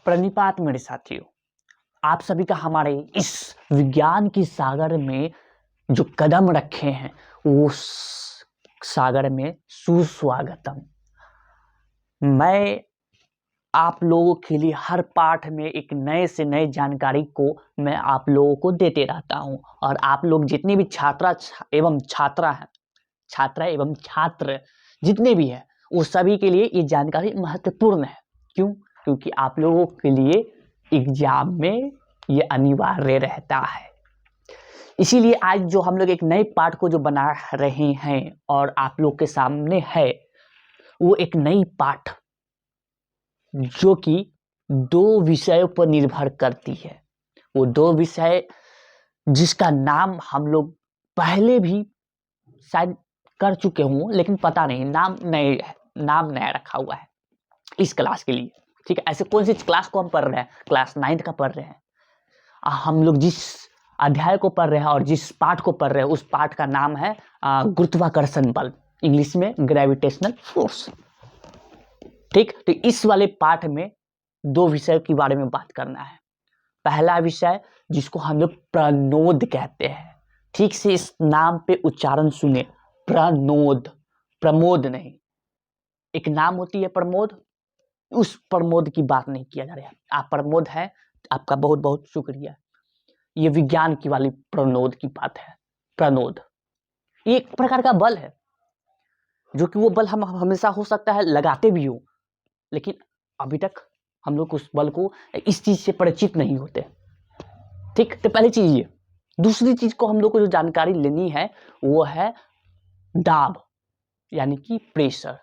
प्रणिपात मेरे साथियों, आप सभी का हमारे इस विज्ञान की सागर में जो कदम रखे हैं वो सागर में सुस्वागतम। मैं आप लोगों के लिए हर पाठ में एक नए से नए जानकारी को मैं आप लोगों को देते रहता हूं और आप लोग जितने भी छात्रा एवं छात्र जितने भी हैं वो सभी के लिए ये जानकारी महत्वपूर्ण है। क्यों? क्योंकि आप लोगों के लिए एग्जाम में ये अनिवार्य रहता है। इसीलिए आज जो हम लोग एक नए पाठ को जो बना रहे हैं और आप लोग के सामने है वो एक नई पाठ जो कि 2 विषयों पर निर्भर करती है। वो 2 विषय जिसका नाम हम लोग पहले भी शायद कर चुके हों, लेकिन पता नहीं, नाम नया रखा हुआ है इस क्लास के लिए। ठीक है, ऐसे कौन सी क्लास को हम पढ़ रहे हैं? क्लास 9 का पढ़ रहे हैं। हम लोग जिस अध्याय को पढ़ रहे हैं और जिस पाठ को पढ़ रहे हैं उस पाठ का नाम है गुरुत्वाकर्षण बल, इंग्लिश में ग्रेविटेशनल फोर्स। ठीक, तो इस वाले पाठ में 2 विषय के बारे में बात करना है। पहला विषय जिसको हम लोग प्रणोद कहते हैं। ठीक से इस नाम पे उच्चारण सुने, प्रणोद, प्रमोद नहीं। एक नाम होती है प्रमोद, उस प्रमोद की बात नहीं किया जा रहा है। आप प्रमोद है, आपका बहुत बहुत शुक्रिया। ये विज्ञान की वाली प्रणोद की बात है। प्रणोद ये एक प्रकार का बल है, जो कि वो बल हम हमेशा हो सकता है लगाते भी हो, लेकिन अभी तक हम लोग उस बल को इस चीज से परिचित नहीं होते। ठीक, तो पहली चीज ये। दूसरी चीज को हम लोग को जो जानकारी लेनी है वो है दाब, यानी कि प्रेशर।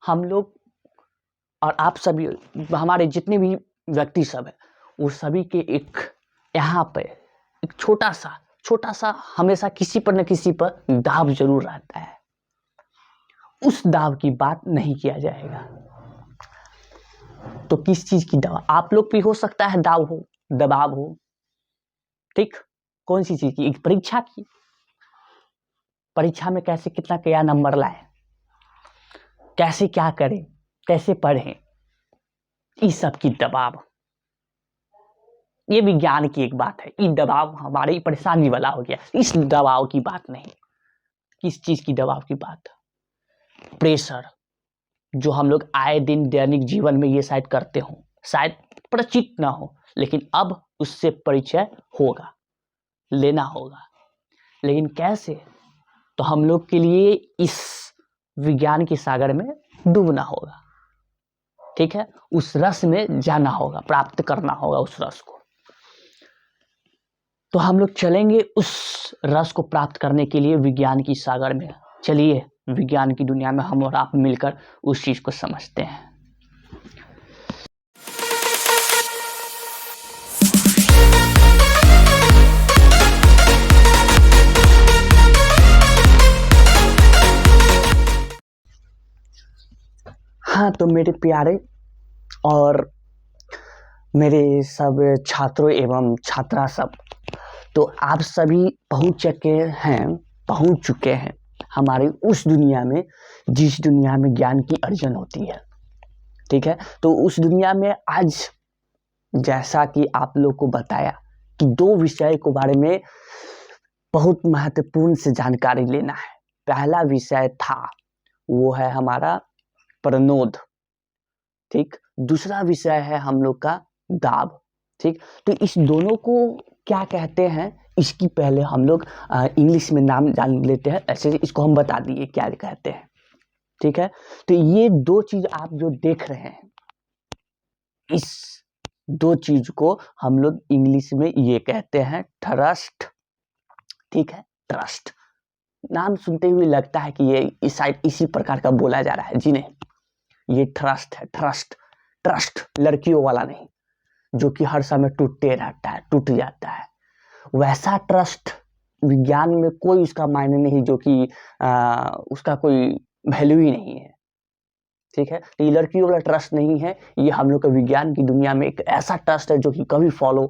हम लोग और आप सभी, हमारे जितने भी व्यक्ति सब है, वो सभी के एक यहाँ पे एक छोटा सा हमेशा किसी पर न किसी पर दाब जरूर रहता है। उस दाब की बात नहीं किया जाएगा। तो किस चीज की दवा? आप लोग भी हो सकता है दाब हो, दबाव हो। ठीक, कौन सी चीज की? परीक्षा की। परीक्षा में कैसे कितना क्या नंबर लाए, कैसे क्या करें, कैसे पढ़ें, इस सब की दबाव। ये विज्ञान की एक बात है। ये दबाव हमारी परेशानी वाला हो गया। इस दबाव की बात नहीं। किस चीज की दबाव की बात? प्रेशर, जो हम लोग आए दिन दैनिक जीवन में ये शायद करते हो, शायद परिचित ना हो, लेकिन अब उससे परिचय होगा, लेना होगा। लेकिन कैसे? तो हम लोग के लिए इस विज्ञान के सागर में डूबना होगा। ठीक है, उस रस में जाना होगा, प्राप्त करना होगा उस रस को। तो हम लोग चलेंगे उस रस को प्राप्त करने के लिए विज्ञान की सागर में। चलिए विज्ञान की दुनिया में हम और आप मिलकर उस चीज को समझते हैं। हाँ, तो मेरे प्यारे और मेरे सब छात्रों एवं छात्रा सब, तो आप सभी पहुंच चुके हैं हमारी उस दुनिया में जिस दुनिया में ज्ञान की अर्जन होती है। ठीक है, तो उस दुनिया में आज जैसा कि आप लोग को बताया कि 2 विषय के बारे में बहुत महत्वपूर्ण से जानकारी लेना है। पहला विषय था वो है हमारा प्रणोद। ठीक, दूसरा विषय है हम लोग का दाब। ठीक, तो इस दोनों को क्या कहते हैं इसकी पहले हम लोग इंग्लिश में नाम जान लेते हैं। ऐसे इसको हम बता दिए क्या कहते हैं। ठीक है, तो ये 2 चीज आप जो देख रहे हैं, इस 2 चीज को हम लोग इंग्लिश में ये कहते हैं थ्रस्ट। ठीक है, थ्रस्ट नाम सुनते हुए लगता है कि ये शायद इसी प्रकार का बोला जा रहा है। जी नहीं, ये थ्रस्ट है। ट्रस्ट लड़कियों वाला नहीं, जो कि हर समय टूटते रहता है, टूट जाता है। वैसा ट्रस्ट विज्ञान में कोई उसका मायने नहीं, जो कि उसका कोई वैल्यू ही नहीं है। ठीक है, तो ये लड़कियों वाला ट्रस्ट नहीं है। ये हम लोग का विज्ञान की दुनिया में एक ऐसा ट्रस्ट है जो कि कभी फॉलो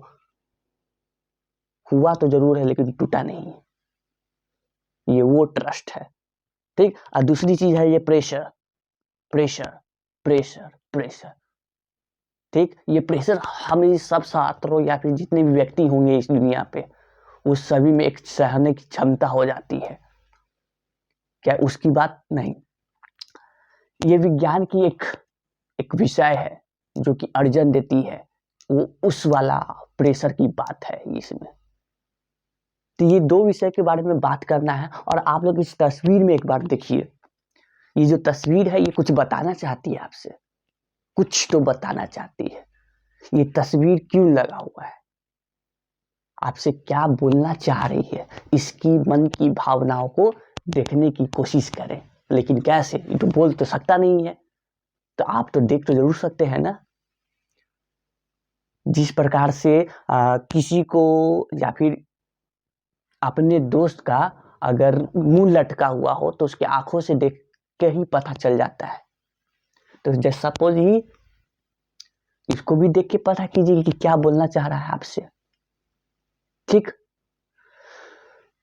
हुआ तो जरूर है, लेकिन टूटा नहीं है। ये वो ट्रस्ट है। ठीक, और दूसरी चीज है ये प्रेशर। ठीक, ये प्रेशर हम सब छात्रों या फिर जितने भी व्यक्ति होंगे इस दुनिया पे, वो सभी में एक सहने की क्षमता हो जाती है। क्या उसकी बात नहीं, ये विज्ञान की एक विषय है जो कि अर्जन देती है, वो उस वाला प्रेशर की बात है इसमें। तो ये दो विषय के बारे में बात करना है। और आप लोग इस तस्वीर में एक बार देखिए, ये जो तस्वीर है ये कुछ बताना चाहती है आपसे, कुछ तो बताना चाहती है। ये तस्वीर क्यों लगा हुआ है, आपसे क्या बोलना चाह रही है, इसकी मन की भावनाओं को देखने की कोशिश करें। लेकिन कैसे, ये तो बोल तो सकता नहीं है, तो आप तो देख तो जरूर सकते हैं ना। जिस प्रकार से किसी को या फिर अपने दोस्त का अगर मुंह लटका हुआ हो तो उसके आंखों से देख के ही पता चल जाता है। तो जैसे सपोज ही इसको भी देख के पता कीजिए कि क्या बोलना चाह रहा है आपसे। ठीक,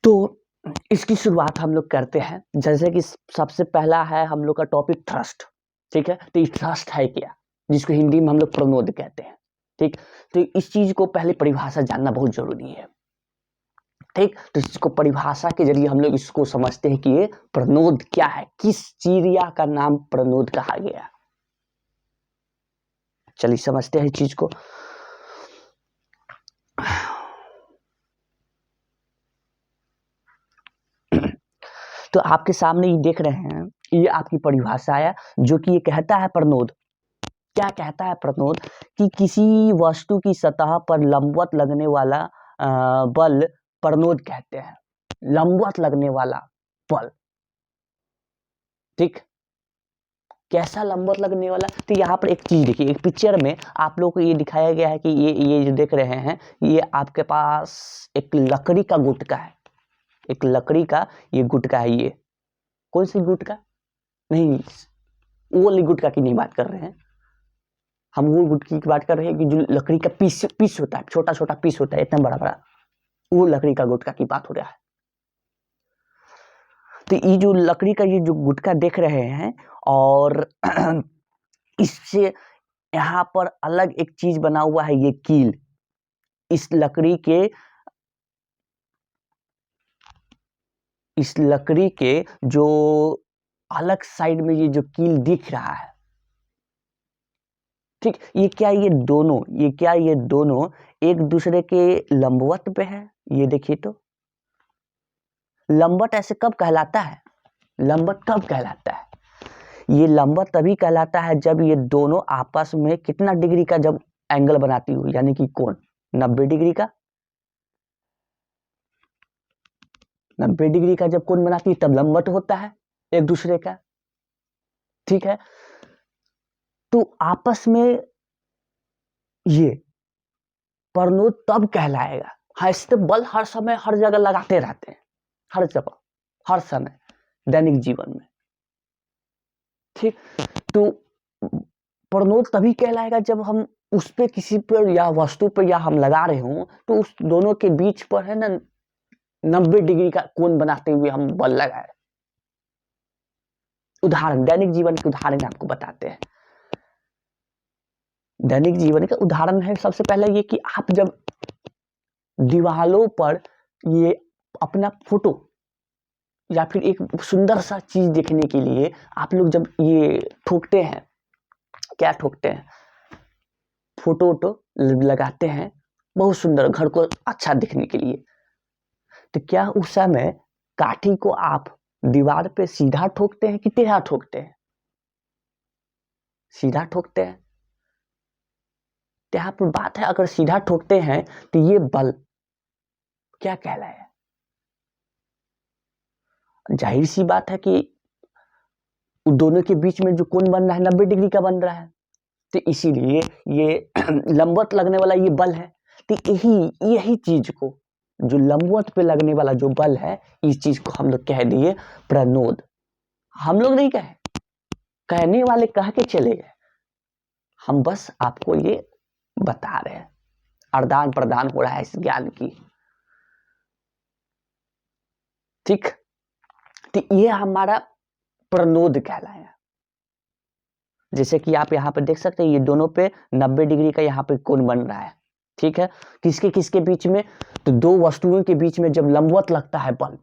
तो इसकी शुरुआत हम लोग करते हैं। जैसे कि सबसे पहला है हम लोग का टॉपिक ट्रस्ट। ठीक है, तो ये ट्रस्ट है क्या, जिसको हिंदी में हम लोग प्रनोद कहते हैं। ठीक, तो इस चीज को पहले परिभाषा जानना बहुत जरूरी है। ठीक, तो इसको परिभाषा के जरिए हम लोग इसको समझते हैं कि ये प्रनोद क्या है, किस चिड़िया का नाम प्रनोद कहा गया। चलिए समझते हैं इस चीज को। तो आपके सामने ये देख रहे हैं, ये आपकी परिभाषा है जो कि ये कहता है प्रनोद। क्या कहता है प्रनोद, कि किसी वस्तु की सतह पर लंबवत लगने वाला बल प्रनोद कहते हैं। लंबवत लगने वाला बल, ठीक, कैसा लंबवत लगने वाला। तो यहाँ पर एक चीज देखिए, एक पिक्चर में आप लोग को ये दिखाया गया है कि ये जो देख रहे हैं, ये आपके पास एक लकड़ी का गुटका है। एक लकड़ी का ये गुटका है। ये कौन सी गुटका, नहीं वो वाली गुटका की नहीं बात कर रहे हैं हम, वो गुटकी की बात कर रहे हैं कि जो लकड़ी का पीस होता है, छोटा छोटा पीस होता है, इतना बड़ा बड़ा, वो लकड़ी का गुटका की बात हो रहा है। तो ये जो लकड़ी का ये जो गुटका देख रहे हैं, और इससे यहाँ पर अलग एक चीज बना हुआ है, ये कील। इस लकड़ी के जो अलग साइड में ये जो कील दिख रहा है, ठीक, ये क्या ये दोनों एक दूसरे के लंबवत पे है। ये देखिए, तो लंबवत ऐसे कब कहलाता है, लंबवत कब कहलाता है, ये लंबवत तभी कहलाता है जब ये दोनों आपस में कितना डिग्री का जब एंगल बनाती हो, यानी कि कोण 90 डिग्री का, 90 डिग्री का जब कोण बनाती है तब लंबवत होता है एक दूसरे का। ठीक है, तो आपस में ये प्रनोद तब कहलाएगा। हाँ, इससे बल हर समय हर जगह लगाते रहते हैं, हर जगह हर समय दैनिक जीवन में। ठीक, तो प्रनोद तभी कहलाएगा जब हम उस पे किसी पर या वस्तु पर या हम लगा रहे हो, तो उस दोनों के बीच पर है ना 90 डिग्री का कोण बनाते हुए हम बल लगाए। उदाहरण, दैनिक जीवन के उदाहरण आपको बताते हैं। दैनिक जीवन का उदाहरण है सबसे पहले ये कि आप जब दीवालों पर ये अपना फोटो या फिर एक सुंदर सा चीज देखने के लिए आप लोग जब ये ठोकते हैं, क्या ठोकते हैं, फोटो लगाते हैं बहुत सुंदर घर को अच्छा दिखने के लिए। तो क्या उस समय काठी को आप दीवार पे सीधा ठोकते हैं कि टेढ़ा ठोकते हैं, सीधा ठोकते हैं। तो यहाँ पर बात है, अगर सीधा ठोकते हैं तो ये बल क्या कहलाया, जाहिर सी बात है कि दोनों के बीच में जो कोण बन रहा है 90 डिग्री का बन रहा है, तो इसीलिए ये लंबवत लगने वाला ये बल है। तो यही चीज को, जो लंबवत पे लगने वाला जो बल है, इस चीज को हम लोग कह दिए प्रनोद। हम लोग नहीं कहे, कहने वाले कह के चले गए, हम बस आपको ये बता रहे हैं, आदान प्रदान हो रहा है इस ज्ञान की। ठीक, तो ये हमारा प्रनोद कहलाया। जैसे कि आप यहाँ पे देख सकते हैं, ये दोनों पे 90 डिग्री का यहाँ पे कोण बन रहा है। ठीक है, किसके किसके बीच में? तो दो वस्तुओं के बीच में जब लंबवत लगता है बल,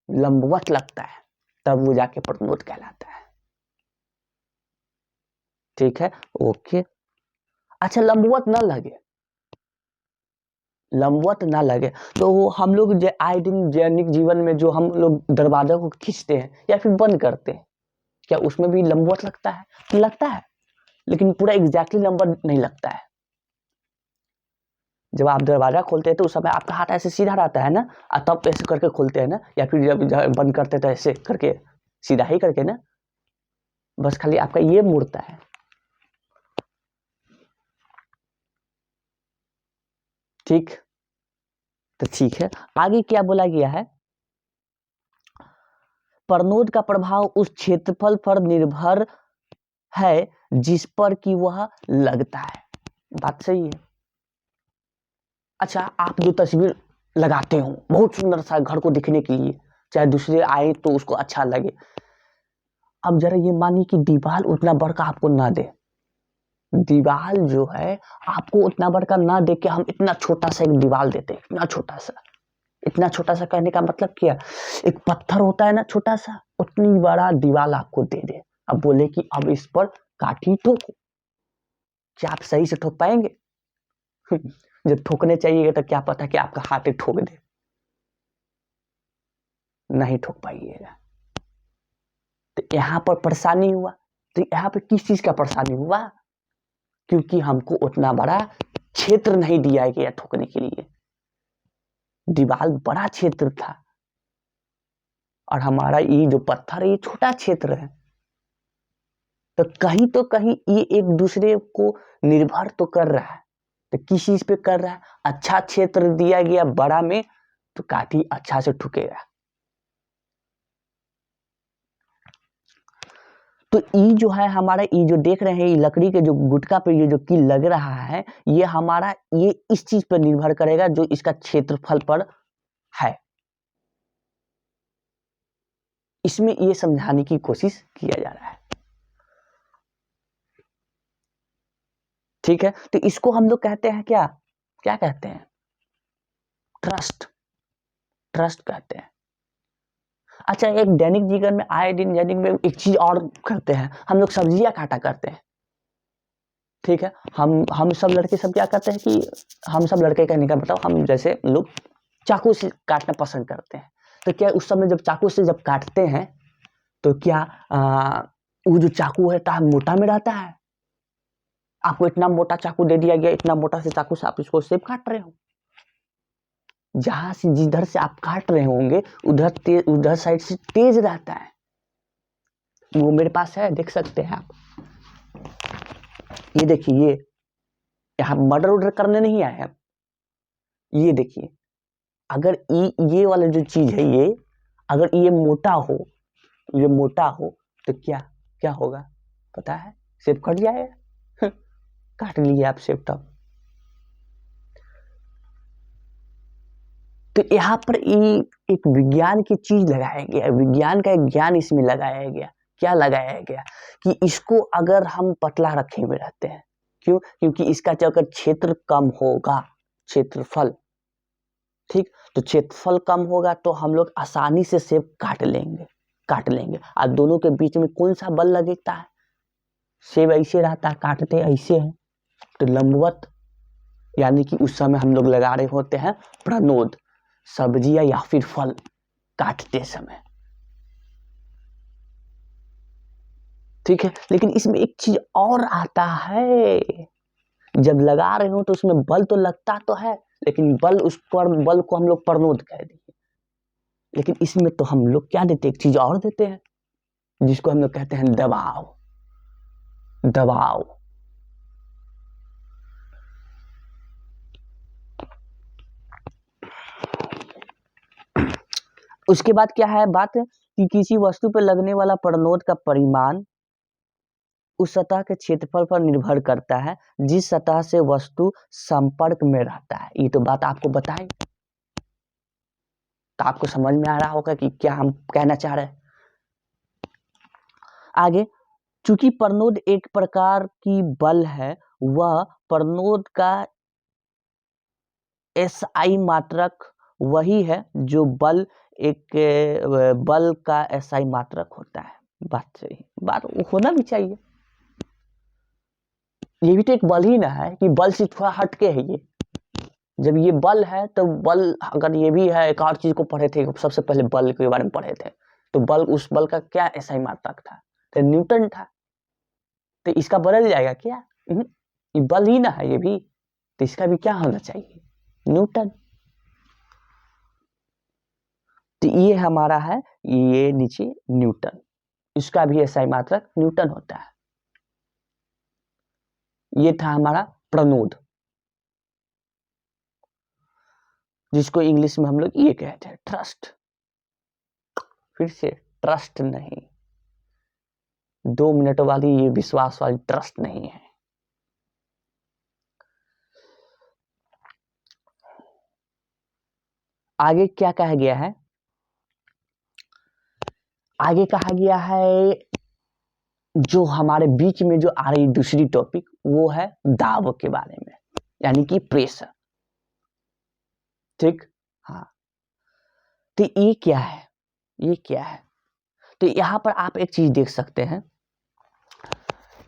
लंबवत लगता है, तब वो जाके प्रणोद कहलाता है। ठीक है, ओके। अच्छा, लंबवत ना लगे, लंबवत ना लगे तो वो हम लोग आए दिन दैनिक जीवन में जो हम लोग दरवाजा को खींचते हैं या फिर बंद करते हैं, क्या उसमें भी लंबवत लगता है? तो लगता है, लेकिन पूरा एग्जैक्टली नंबर नहीं लगता है। जब आप दरवाजा खोलते हैं तो उस समय आपका हाथ ऐसे सीधा रहता है ना, तब ऐसे करके खोलते हैं ना, या फिर जब बंद करते हैं तो ऐसे करके सीधा ही करके ना, बस खाली आपका ये मुड़ता है। ठीक, तो ठीक है, आगे क्या बोला गया है? प्रणोद का प्रभाव उस क्षेत्रफल पर निर्भर है जिस पर कि वह लगता है। बात सही है। अच्छा, आप जो तस्वीर लगाते हो बहुत सुंदर सा घर को दिखने के लिए, चाहे दूसरे आए तो उसको अच्छा लगे, अब जरा ये मानिए कि दीवार उतना बड़का आपको ना दे, दीवार जो है आपको उतना बड़का ना दे के हम इतना छोटा सा एक दीवार देते हैं, इतना छोटा सा, इतना छोटा सा कहने का मतलब क्या? एक पत्थर होता है ना छोटा सा, उतनी बड़ा दीवार आपको दे दे, अब बोले कि अब इस पर काठी ठोको, क्या आप सही से ठोक पाएंगे? जब ठोकने चाहिए तो क्या पता कि आपका हाथ ही ठोक दे, नहीं ठोक पाइएगा। तो यहाँ पर परेशानी हुआ, तो यहाँ पे किस चीज का परेशानी हुआ? क्योंकि हमको उतना बड़ा क्षेत्र नहीं दिया गया ठोकने के लिए, दीवार बड़ा क्षेत्र था और हमारा ये जो पत्थर है ये छोटा क्षेत्र है, तो कहीं ये एक दूसरे को निर्भर तो कर रहा है। तो किस चीज पे कर रहा है? अच्छा क्षेत्र दिया गया बड़ा में तो काठी अच्छा से ठुकेगा। तो ये जो है हमारा, ये जो देख रहे हैं ये लकड़ी के जो गुटका पे ये जो कील लग रहा है, ये हमारा ये इस चीज पर निर्भर करेगा जो इसका क्षेत्रफल पर है। इसमें ये समझाने की कोशिश किया जा रहा है। ठीक है, तो इसको हम लोग कहते हैं क्या? क्या कहते हैं? ट्रस्ट, ट्रस्ट कहते हैं। अच्छा, एक दैनिक जीवन में आए दिन दैनिक में एक चीज और करते हैं, हम लोग सब्जियां काटा करते हैं। ठीक है, हम सब लड़के सब क्या करते हैं कि हम सब लड़के कहने का बताओ, हम जैसे लोग चाकू से काटना पसंद करते हैं। तो क्या उस समय जब चाकू से जब काटते हैं तो क्या वो जो चाकू है ता मोटा में रहता है? आपको इतना मोटा चाकू दे दिया गया, इतना मोटा से चाकू से आप इसको सेब काट रहे हो, जहां से जिधर से आप काट रहे होंगे उधर साइड से तेज रहता है। वो मेरे पास है, देख सकते हैं आप, ये देखिए, ये यहाँ मर्डर वर्डर करने नहीं आए हैं, ये देखिए, अगर ये वाला जो चीज है ये अगर ये मोटा हो, ये मोटा हो तो क्या क्या होगा पता है? सेब कट जाएगा। काट लिए आप सेब तब। तो यहाँ पर एक विज्ञान की चीज लगाया गया, विज्ञान का एक ज्ञान इसमें लगाया गया। क्या लगाया गया? कि इसको अगर हम पतला रखे हुए रहते हैं, क्यों? क्योंकि इसका जो अगर क्षेत्र कम होगा, क्षेत्रफल, ठीक, तो क्षेत्रफल कम होगा तो हम लोग आसानी से सेब काट लेंगे, काट लेंगे। और दोनों के बीच में कौन सा बल लगता है? सेब ऐसे रहता है, काटते ऐसे है, तो लंबवत, यानी कि उस समय हम लोग लगा रहे होते हैं प्रणोद, सब्जियां या फिर फल काटते समय। ठीक है, लेकिन इसमें एक चीज और आता है, जब लगा रहे हो तो उसमें बल तो लगता तो है, लेकिन बल उस पर बल को हम लोग प्रणोद कह दिए। लेकिन इसमें तो हम लोग क्या देते, एक चीज और देते हैं जिसको हम लोग कहते हैं दबाव, दबाव। उसके बाद क्या है बात, कि किसी वस्तु पर लगने वाला प्रणोद का परिमाण उस सतह के क्षेत्रफल पर निर्भर करता है जिस सतह से वस्तु संपर्क में रहता है। ये तो बात आपको बताएं, तो आपको समझ में आ रहा होगा कि क्या हम कहना चाह रहे हैं। आगे, चूंकि प्रनोद एक प्रकार की बल है, वह प्रनोद का एसआई मात्रक वही है जो बल का एसआई मात्रक होता है। बात सही, बात होना भी चाहिए। ये भी तो एक बल ही ना है कि बल से थोड़ा हटके है ये। जब ये बल है तो बल, अगर ये भी है, एक और चीज को पढ़े थे सबसे पहले, बल के बारे में पढ़े थे, तो बल, उस बल का क्या एसआई मात्रक था? तो न्यूटन था। तो इसका बदल जाएगा क्या? ये बल ही ना है ये भी, तो इसका भी क्या होना चाहिए? न्यूटन। तो ये हमारा है, ये नीचे न्यूटन, इसका भी एसआई मात्रक न्यूटन होता है। ये था हमारा प्रनोद, जिसको इंग्लिश में हम लोग ये कहते हैं ट्रस्ट। फिर से ट्रस्ट नहीं, 2 मिनट वाली ये विश्वास वाली ट्रस्ट नहीं है। आगे क्या कहा गया है? आगे कहा गया है, जो हमारे बीच में जो आ रही दूसरी टॉपिक, वो है दाब के बारे में, यानी कि प्रेशर। ठीक, हाँ। तो ये क्या है? ये क्या है? तो यहां पर आप एक चीज देख सकते हैं,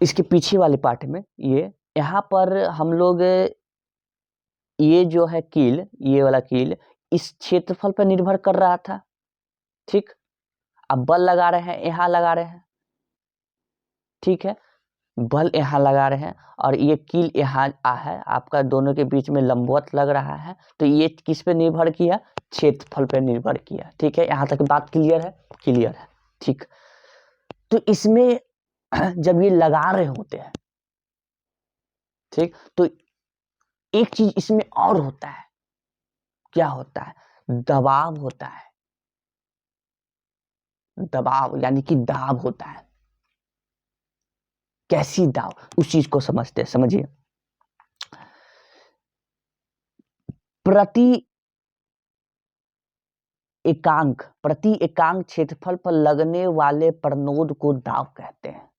इसके पीछे वाले पार्ट में, ये यहां पर हम लोग, ये जो है कील, ये वाला कील इस क्षेत्रफल पर निर्भर कर रहा था। ठीक, अब बल लगा रहे हैं, यहां लगा रहे हैं, ठीक है, बल यहां लगा रहे हैं और ये कील यहां है, आपका दोनों के बीच में लंबवत लग रहा है। तो ये किस पे निर्भर किया? क्षेत्रफल पे निर्भर किया। ठीक है, यहां तक बात क्लियर है? क्लियर है, ठीक। तो इसमें जब ये लगा रहे होते हैं, ठीक, तो एक चीज इसमें और होता है। क्या होता है? दबाव होता है। दबाव यानी कि दाब होता है। कैसी दाब? उस चीज को समझते हैं, समझिए। प्रति एकांक क्षेत्रफल पर लगने वाले प्रनोद को दाब कहते हैं।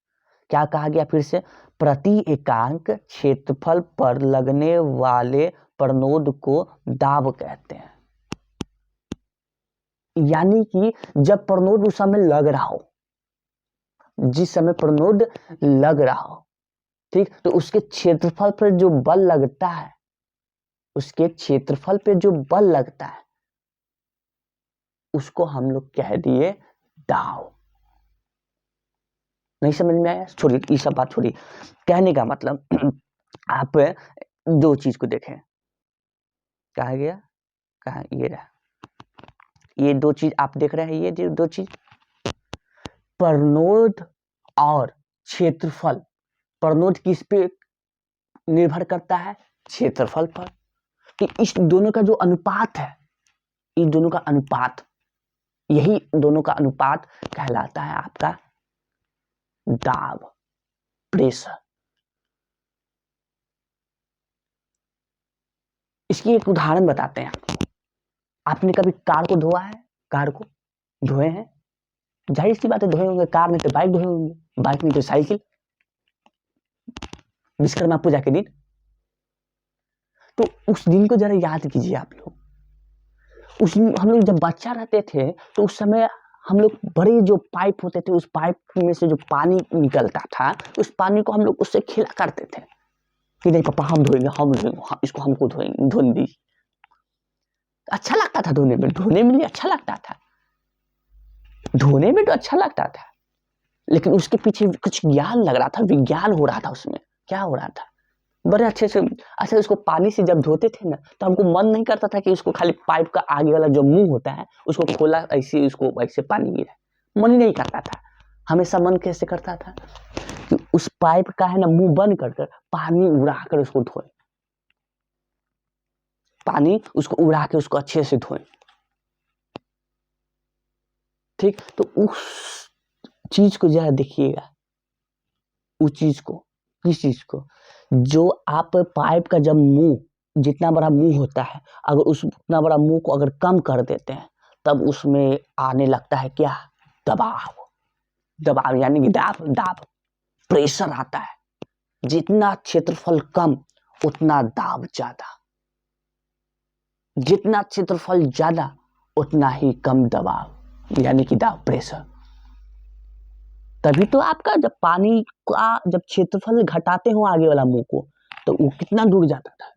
क्या कहा गया फिर से? प्रति एकांक क्षेत्रफल पर लगने वाले प्रनोद को दाब कहते हैं। यानी कि जब प्रनोद उस समय लग रहा हो, जिस समय प्रनोद लग रहा हो, ठीक, तो उसके क्षेत्रफल पर जो बल लगता है, उसके क्षेत्रफल पे जो बल लगता है, उसको हम लोग कह दिए दाब। नहीं समझ में आया? छोड़िए, ये सब बात छोड़िए। कहने का मतलब आप दो चीज को देखें। कहा गया, कहा, ये रहा, ये दो चीज आप देख रहे हैं, ये दो चीज, प्रनोद और क्षेत्रफल। प्रनोद किस पे निर्भर करता है? क्षेत्रफल पर। तो इस दोनों का जो अनुपात है, इन दोनों का अनुपात, यही दोनों का अनुपात कहलाता है आपका दाब, प्रेशर। इसकी एक उदाहरण बताते हैं। आपने कभी कार को धोआ है? कार को धोए हैं? जाहिर सी बात है धोए होंगे। कार नहीं तो बाइक धोए होंगे, बाइक नहीं तो साइकिल, विश्वकर्मा पूजा के दिन। तो उस दिन को जरा याद कीजिए आप लोग। उस हम लोग जब बच्चा रहते थे, तो उस समय हम लोग बड़े जो पाइप होते थे, उस पाइप में से जो पानी निकलता था, उस पानी को हम लोग उससे खेला करते थे कि नहीं पापा हम धोएंगे, हम धोएंगे, इसको हमको धोएंगे, धोने दीजिए। अच्छा लगता था धोने में, धोने में अच्छा लगता था, धोने में तो अच्छा लगता था, लेकिन उसके पीछे कुछ ज्ञान लग रहा था, विज्ञान हो रहा था उसमें। क्या हो रहा था? बड़े अच्छे से, अच्छा, उसको पानी से जब धोते थे ना, तो हमको मन नहीं करता था कि उसको खाली पाइप का आगे वाला जो मुंह होता है उसको खोला, ऐसे उसको ऐसे पानी गिरा। मन ही नहीं करता था। हमेशा मन कैसे करता था कि उस पाइप का है ना मुंह बंद कर पानी उड़ा कर उसको धोए, पानी उसको उड़ा के उसको अच्छे से धोए। ठीक, तो उस चीज को जरा देखिएगा, उस चीज को, किस चीज को? जो आप पाइप का जब मुंह, जितना बड़ा मुंह होता है, अगर उस उतना बड़ा मुंह को अगर कम कर देते हैं, तब उसमें आने लगता है क्या? दबाव। दबाव यानी कि दाब, दाब। प्रेशर आता है, जितना क्षेत्रफल कम उतना दाब ज्यादा, जितना क्षेत्रफल ज्यादा उतना ही कम दबाव, यानी कि दाब प्रेशर। तभी तो आपका जब पानी का जब क्षेत्रफल घटाते हो आगे वाला मुंह को, तो वो कितना दूर जाता था,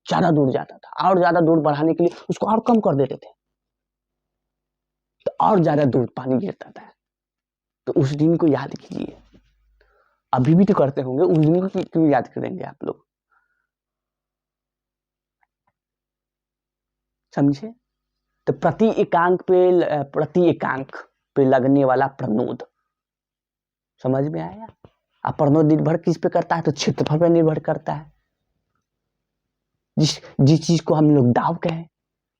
ज्यादा दूर जाता था, और ज्यादा दूर बढ़ाने के लिए उसको और कम कर देते थे, तो और ज्यादा दूर पानी गिरता था। तो उस दिन को याद कीजिए, अभी भी तो करते होंगे, उस दिन को क्यों याद करेंगे आप लोग, समझे? तो प्रति एकांक पे लगने वाला प्रणोद, समझ में आया? अब प्रणोद निर्भर किस पे करता है, तो क्षेत्रफल पे निर्भर करता है, जिस चीज को हम लोग दाब कहें।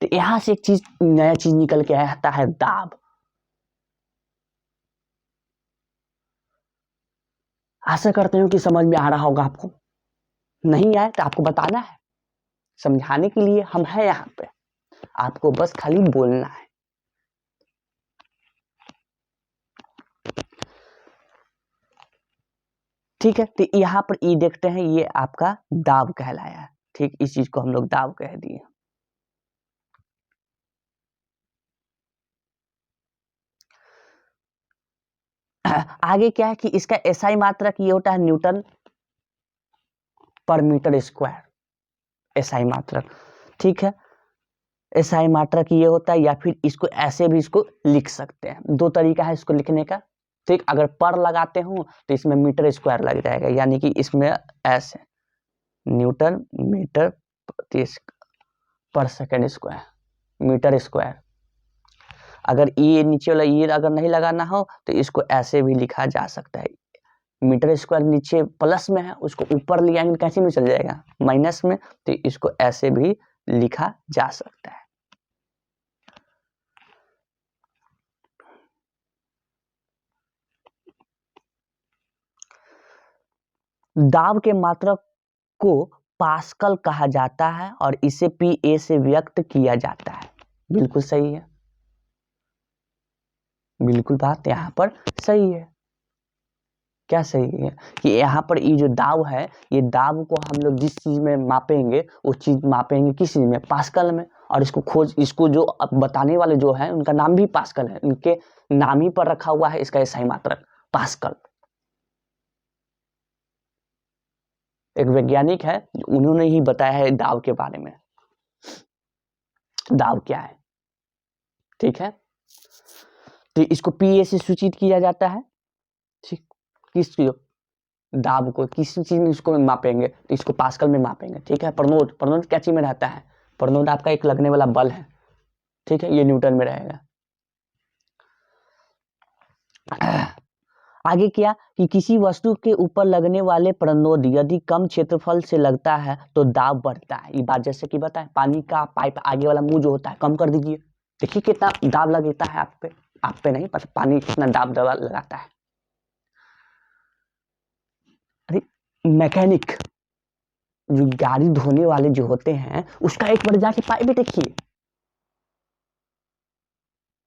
तो यहां से एक चीज, नया चीज निकल के आता है, दाब। आशा करते हो कि समझ में आ रहा होगा आपको। नहीं आए तो आपको बताना है, समझाने के लिए हम हैं यहाँ पे, आपको बस खाली बोलना है। ठीक है, तो यहाँ पर ये देखते हैं, ये आपका दाब कहलाया है। ठीक, इस चीज को हम लोग दाब कह दिए। आगे क्या है कि इसका एसआई मात्रक ये होता है न्यूटन पर मीटर स्क्वायर, एसआई मात्रक। ठीक है, एसआई मात्रक ये होता है, या फिर इसको ऐसे भी इसको लिख सकते हैं, दो तरीका है इसको लिखने का। ठीक, अगर पर लगाते हो तो इसमें मीटर स्क्वायर लग जाएगा, यानी कि इसमें ऐसे न्यूटन मीटर पर सेकेंड स्क्वायर, मीटर स्क्वायर। अगर ये नीचे वाला ये अगर नहीं लगाना हो तो इसको ऐसे भी लिखा जा सकता है, मीटर स्क्वायर नीचे प्लस में है, उसको ऊपर ले आएंगे कैसे में चल जाएगा, माइनस में, तो इसको ऐसे भी लिखा जा सकता है। दाब के मात्रक को पास्कल कहा जाता है और इसे पीए से व्यक्त किया जाता है। बिल्कुल सही है, बिल्कुल बात यहाँ पर सही है। क्या सही है कि यहाँ पर ये जो दाब है, ये दाब को हम लोग जिस चीज में मापेंगे वो चीज मापेंगे किस चीज में, पास्कल में। और इसको जो अब बताने वाले जो है उनका नाम भी पास्कल है, उनके नाम ही पर रखा हुआ है इसका एसआई मात्रक पास्कल। एक वैज्ञानिक है, उन्होंने ही बताया है दाब के बारे में, दाब क्या है। ठीक है, तो इसको पीए से सूचित किया जाता है। ठीक, किस दाब को किस चीज में इसको मापेंगे, तो इसको पास्कल में मापेंगे। ठीक है, प्रणोद क्या चीज में रहता है, प्रणोद आपका एक लगने वाला बल है। ठीक है, ये न्यूटन में रहेगा। आगे क्या कि किसी वस्तु के ऊपर लगने वाले प्रणोद यदि कम क्षेत्रफल से लगता है तो दाब बढ़ता है। ये बात जैसे कि बताएं, पानी का पाइप आगे वाला मुंह जो होता है कम कर दीजिए, देखिए कितना दाब लगता है आप पे नहीं पता पानी कितना दाब दबा लगाता है। अरे मैकेनिक जो गाड़ी धोने वाले जो होते हैं, उसका एक बार जाके पाइप देखिए।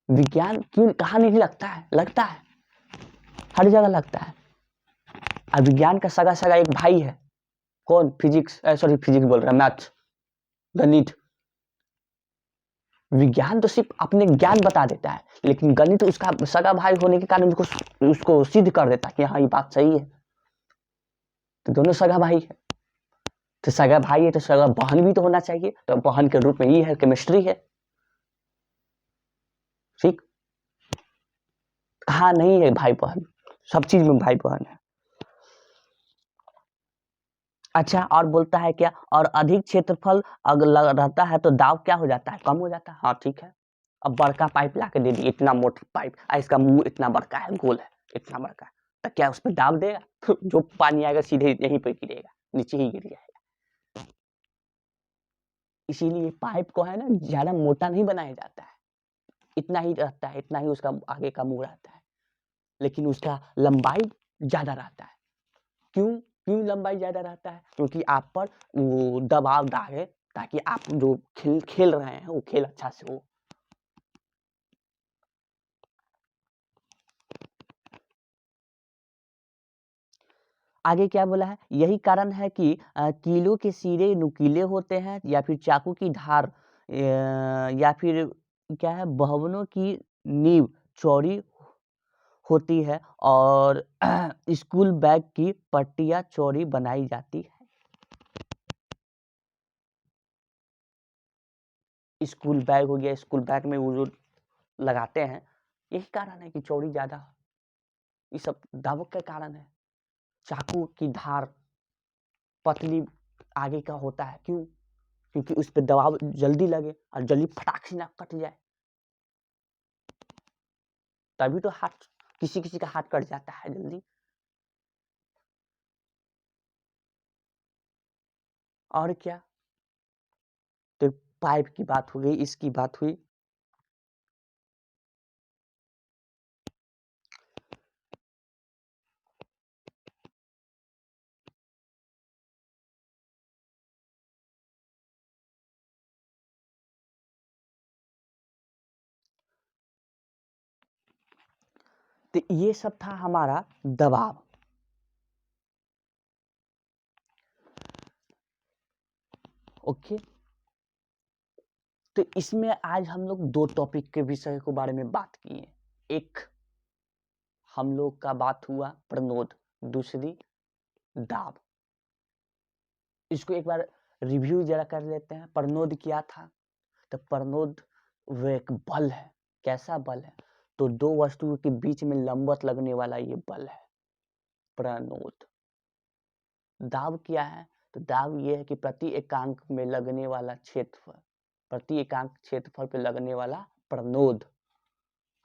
विज्ञान क्यों कहाँ नहीं लगता है, लगता है, हर जगह लगता है। और विज्ञान का सगा सगा एक भाई है, कौन, फिजिक्स बोल रहा है, मैथ्स, गणित। विज्ञान तो सिर्फ अपने ज्ञान बता देता है, लेकिन गणित उसका सगा भाई होने के कारण उसको सिद्ध कर देता है कि हाँ ये बात सही है। तो दोनों सगा भाई है, तो सगा भाई है तो सगा बहन भी तो होना चाहिए, तो बहन के रूप में ये है, केमिस्ट्री है। ठीक, हाँ नहीं है भाई बहन, सब चीज में भाई बहन है। अच्छा, और बोलता है क्या, और अधिक क्षेत्रफल अगर रहता है तो दाब क्या हो जाता है, कम हो जाता है। हाँ ठीक है, अब बड़का पाइप ला के दे दी, इतना मोटा पाइप, इसका मुंह इतना बड़का है, गोल है, इतना बड़का है, तो क्या उसमें दाब देगा? जो पानी आएगा सीधे यहीं पे गिरेगा, नीचे ही गिर जाएगा। इसीलिए पाइप को है ना ज्यादा मोटा नहीं बनाया जाता है, इतना ही रहता है, इतना ही उसका आगे का मुंह रहता है, लेकिन उसका लंबाई ज्यादा रहता है। क्यों क्यों लंबाई ज्यादा रहता है? क्योंकि आप पर वो दबाव डाले, ताकि आप जो खेल रहे हैं वो खेल अच्छा से हो। आगे क्या बोला है, यही कारण है कि कीलों के सिरे नुकीले होते हैं या फिर चाकू की धार या फिर क्या है, भवनों की नींव चौड़ी होती है और स्कूल बैग की पट्टियां चौड़ी बनाई जाती है। स्कूल बैग हो गया, स्कूल बैग में वो जो लगाते हैं, यही कारण है कि चौड़ी ज्यादा, ये सब दावक के कारण है। चाकू की धार पतली आगे का होता है, क्यों? क्योंकि उस पर दबाव जल्दी लगे और जल्दी फटाक से ना कट जाए, तभी तो हाथ, किसी किसी का हाथ कट जाता है जल्दी। और क्या, तो पाइप की बात हो गई, इसकी बात हुई। तो ये सब था हमारा दबाव। ओके, तो इसमें आज हम लोग दो टॉपिक के विषय के बारे में बात किए। एक हम लोग का बात हुआ प्रणोद, दूसरी दाब। इसको एक बार रिव्यू जरा कर लेते हैं। प्रणोद क्या था? तो प्रणोद वो एक बल है। कैसा बल है? तो दो वस्तुओं के बीच में लंबवत लगने वाला ये बल है प्रणोद। दाब क्या है? तो दाब ये है कि प्रति एकांक में लगने वाला क्षेत्रफल, प्रति एकांक क्षेत्रफल पे लगने वाला प्रणोद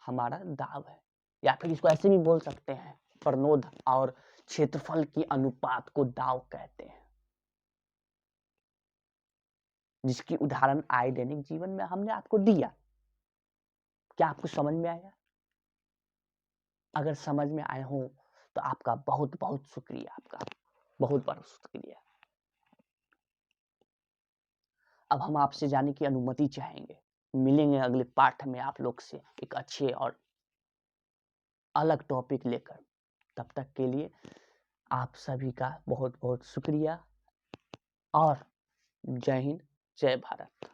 हमारा दाब है। या फिर इसको ऐसे भी बोल सकते हैं, प्रणोद और क्षेत्रफल की अनुपात को दाब कहते हैं, जिसकी उदाहरण आए दैनिक जीवन में हमने आपको दिया। क्या आपको समझ में आया? अगर समझ में आए हो तो आपका बहुत बहुत शुक्रिया, आपका बहुत बहुत शुक्रिया। अब हम आपसे जाने की अनुमति चाहेंगे। मिलेंगे अगले पाठ में आप लोग से एक अच्छे और अलग टॉपिक लेकर। तब तक के लिए आप सभी का बहुत बहुत शुक्रिया और जय हिंद, जय भारत।